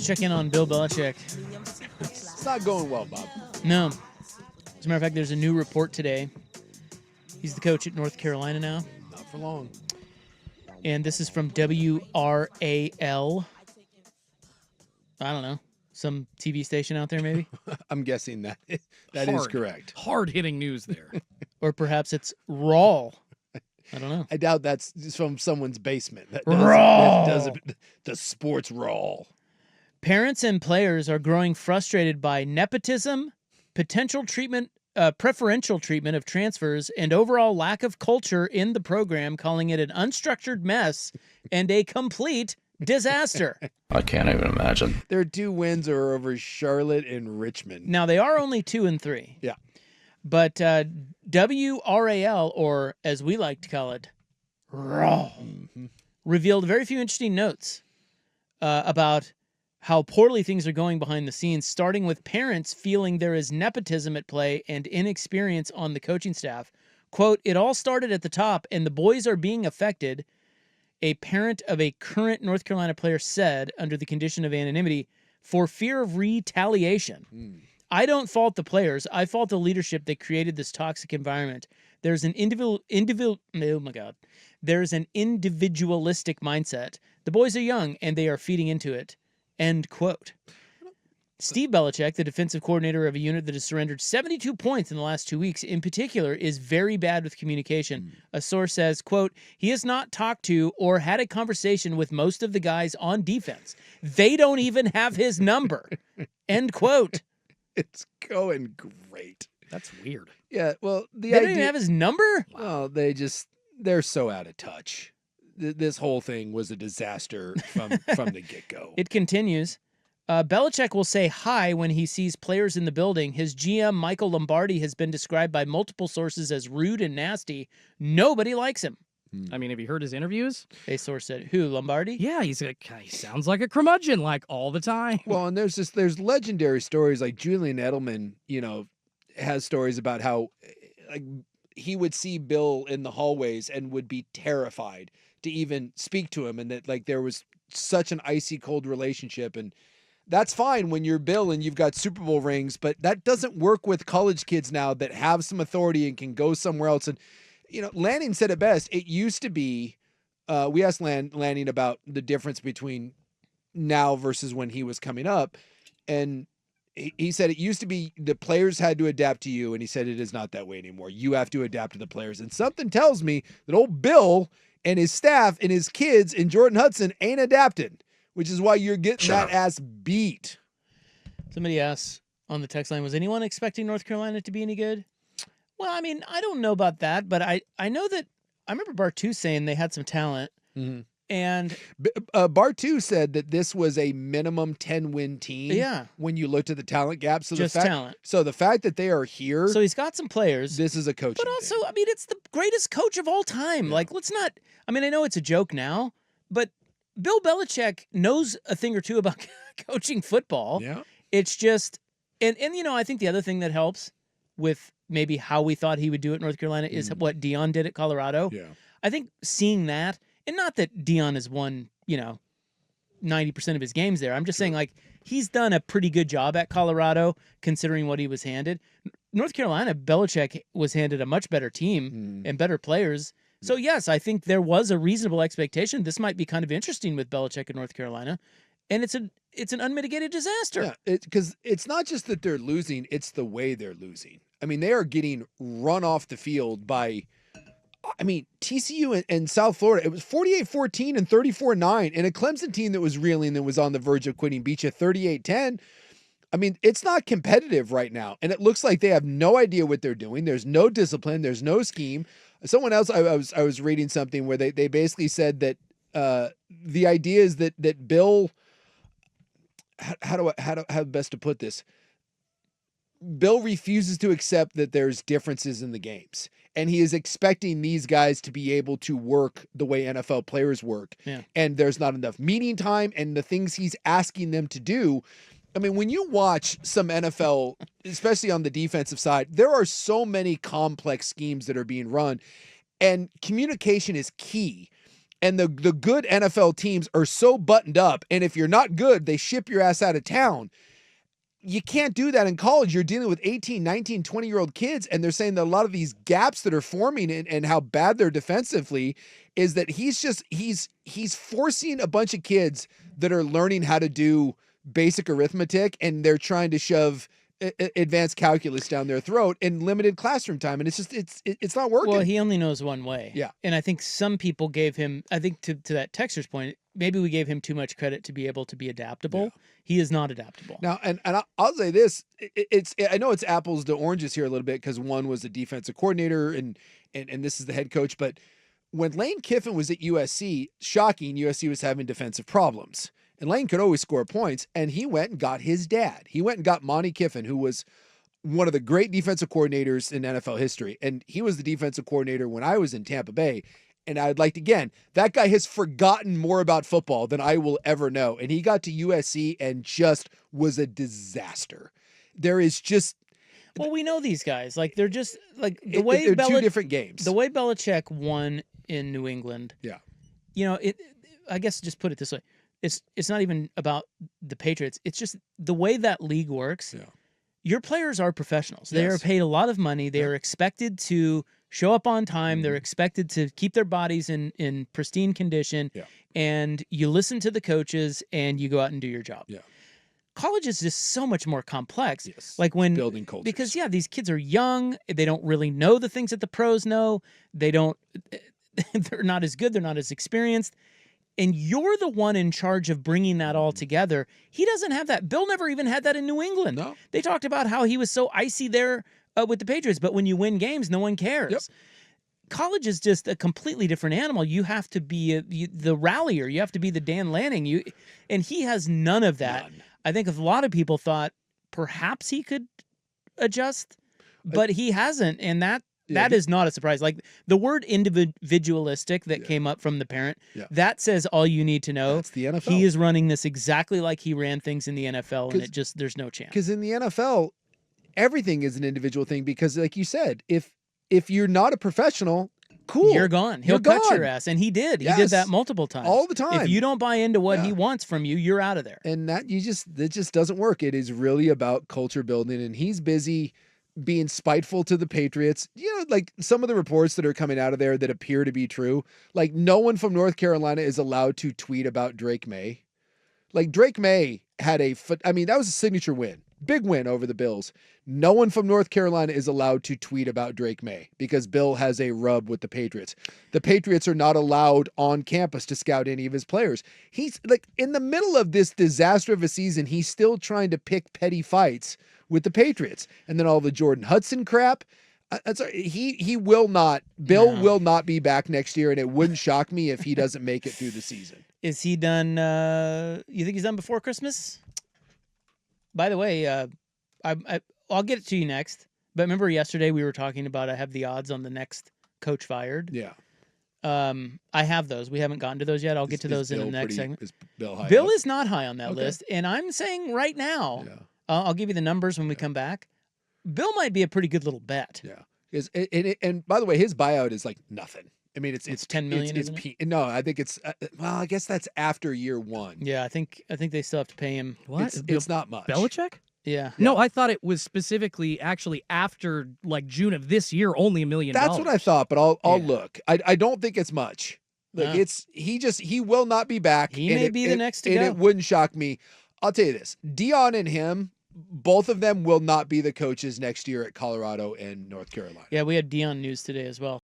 check in on Bill Belichick. It's not going well, Bob. No. As a matter of fact, there's a new report today. He's the coach at North Carolina now. Not for long. And this is from WRAL. I don't know. Some TV station out there, maybe? I'm guessing that is correct. Hard-hitting news there. Or perhaps it's RAW. I don't know. I doubt that's just from someone's basement. That does the sports raw. Parents and players are growing frustrated by nepotism, preferential treatment of transfers, and overall lack of culture in the program, calling it an unstructured mess and a complete disaster. I can't even imagine. Their 2 wins are over Charlotte and Richmond. Now, they are only 2-3. Yeah. But WRAL, or as we like to call it, RAW, revealed very few interesting notes about how poorly things are going behind the scenes, starting with parents feeling there is nepotism at play and inexperience on the coaching staff. Quote, "It all started at the top, and the boys are being affected," a parent of a current North Carolina player said, under the condition of anonymity, for fear of retaliation. "I don't fault the players. I fault the leadership that created this toxic environment. There's an There's an individualistic mindset. The boys are young, and they are feeding into it." End quote. Steve Belichick, the defensive coordinator of a unit that has surrendered 72 points in the last 2 weeks, in particular, is very bad with communication. A source says, quote, "He has not talked to or had a conversation with most of the guys on defense. They don't even have his number." End quote. It's going great. That's weird. Yeah, well, They don't even have his number? Well, they're so out of touch. This whole thing was a disaster from the get-go. It continues. Belichick will say hi when he sees players in the building. His GM, Michael Lombardi, has been described by multiple sources as rude and nasty. Nobody likes him. I mean, have you heard his interviews? A source said, who, Lombardi? Yeah, he sounds like a curmudgeon, like, all the time. Well, and there's legendary stories, like Julian Edelman, has stories about how like he would see Bill in the hallways and would be terrified to even speak to him, and that like there was such an icy cold relationship. And that's fine when you're Bill and you've got Super Bowl rings, but that doesn't work with college kids now that have some authority and can go somewhere else. And Lanning said it best. It used to be, we asked Lanning about the difference between now versus when he was coming up, and he said it used to be the players had to adapt to you, and he said it is not that way anymore. You have to adapt to the players. And something tells me that old Bill and his staff and his kids and Jordan Hudson ain't adapted, which is why you're getting that ass beat. Somebody asked on the text line, was anyone expecting North Carolina to be any good? Well, I mean, I don't know about that, but I know that I remember Bartu saying they had some talent. Mm-hmm. And Bartu said that this was a minimum 10-win team. Yeah. When you looked at the talent gap. So just talent. So the fact that they are here. So he's got some players. This is a coaching But also, thing. I mean, it's the greatest coach of all time. Yeah. Like, let's not, I mean, I know it's a joke now, but Bill Belichick knows a thing or two about coaching football. Yeah. It's just, and I think the other thing that helps with maybe how we thought he would do at North Carolina is what Deion did at Colorado. Yeah. I think seeing that, and not that Deion has won, 90% of his games there. I'm just saying, like, he's done a pretty good job at Colorado considering what he was handed. North Carolina, Belichick was handed a much better team and better players. So, yes, I think there was a reasonable expectation. This might be kind of interesting with Belichick in North Carolina. And it's an unmitigated disaster. Yeah, because it's not just that they're losing, it's the way they're losing. I mean, they are getting run off the field by, TCU and South Florida. It was 48-14 and 34-9, and a Clemson team that was reeling that was on the verge of quitting beat you 38-10. I mean, it's not competitive right now, and it looks like they have no idea what they're doing. There's no discipline. There's no scheme. Someone else, I was reading something where they basically said that the idea is that Bill, how best to put this? Bill refuses to accept that there's differences in the games, and he is expecting these guys to be able to work the way NFL players work. Yeah. And there's not enough meeting time, and the things he's asking them to do. I mean, when you watch some NFL, especially on the defensive side, there are so many complex schemes that are being run, and communication is key. And the good NFL teams are so buttoned up. And if you're not good, they ship your ass out of town. You can't do that in college. You're dealing with 18, 19, 20-year-old kids, and they're saying that a lot of these gaps that are forming and how bad they're defensively is that he's forcing a bunch of kids that are learning how to do basic arithmetic, and they're trying to shove advanced calculus down their throat in limited classroom time, and it's not working. Well, he only knows one way. Yeah. And I think some people gave him, I think to that texter's point, maybe we gave him too much credit to be able to be adaptable. Yeah. He is not adaptable. Now, and I'll say this, I know it's apples to oranges here a little bit because one was the defensive coordinator and this is the head coach, but when Lane Kiffin was at USC, shocking, USC was having defensive problems. And Lane could always score points, and he went and got his dad. He went and got Monty Kiffin, who was one of the great defensive coordinators in NFL history. And he was the defensive coordinator when I was in Tampa Bay. And I'd like to, again, that guy has forgotten more about football than I will ever know. And he got to USC and just was a disaster. There is just... Well, we know these guys. Like, they're just, like, the way they're two different games. The way Belichick won in New England. Yeah. You know, I guess just put it this way. It's not even about the Patriots. It's just the way that league works. Yeah. Your players are professionals. They Yes. are paid a lot of money. They are expected to show up on time. They're expected to keep their bodies in pristine condition. Yeah. And you listen to the coaches and you go out and do your job. Yeah. College is just so much more complex. Yes. Like when building cultures. because these kids are young. They don't really know the things that the pros know. They're not as good. They're not as experienced. And you're the one in charge of bringing that all together. He doesn't have that. Bill never even had that in New England. No. They talked about how he was so icy there with the Patriots, but when you win games, no one cares. Yep. College is just a completely different animal. You have to be the rallier. You have to be the Dan Lanning. And he has none of that. None. I think a lot of people thought perhaps he could adjust, but he hasn't, and that is not a surprise. Like the word individualistic that came up from the parent, that says all you need to know. That's the NFL. He is running this exactly like he ran things in the NFL, and there's no chance. Because in the NFL, everything is an individual thing because, like you said, if you're not a professional, cool. You're gone. He'll cut your ass, and he did. He did that multiple times. All the time. If you don't buy into what he wants from you, you're out of there. And it just doesn't work. It is really about culture building, and he's busy being spiteful to the Patriots. You know, like some of the reports that are coming out of there that appear to be true, like no one from North Carolina is allowed to tweet about Drake May. Like Drake May had that was a signature win. Big win over the Bills. No one from North Carolina is allowed to tweet about Drake May because Bill has a rub with the Patriots. The Patriots are not allowed on campus to scout any of his players. He's like in the middle of this disaster of a season, he's still trying to pick petty fights with the Patriots. And then all the Jordan Hudson crap. He will not, Bill will not be back next year, and it wouldn't shock me if he doesn't make it through the season. Is he done? You think he's done before Christmas? By the way, I'll get it to you next. But remember yesterday we were talking about I have the odds on the next coach fired. Yeah. I have those. We haven't gotten to those yet. I'll get to those in the next segment. Is Bill high? Bill is not high on that list, and I'm saying right now, I'll give you the numbers when we come back. Bill might be a pretty good little bet. Yeah. And by the way, his buyout is like nothing. I mean, it's 10 million. No, I think it's I guess that's after year one. Yeah, I think they still have to pay him. What? It's not much. Belichick? Yeah. No, I thought it was specifically actually after like June of this year, only $1 million. That's what I thought, but I'll look. I don't think it's much. Like he will not be back. He may be the next to and go. It wouldn't shock me. I'll tell you this: Dion and him, both of them will not be the coaches next year at Colorado and North Carolina. Yeah, we had Dion news today as well.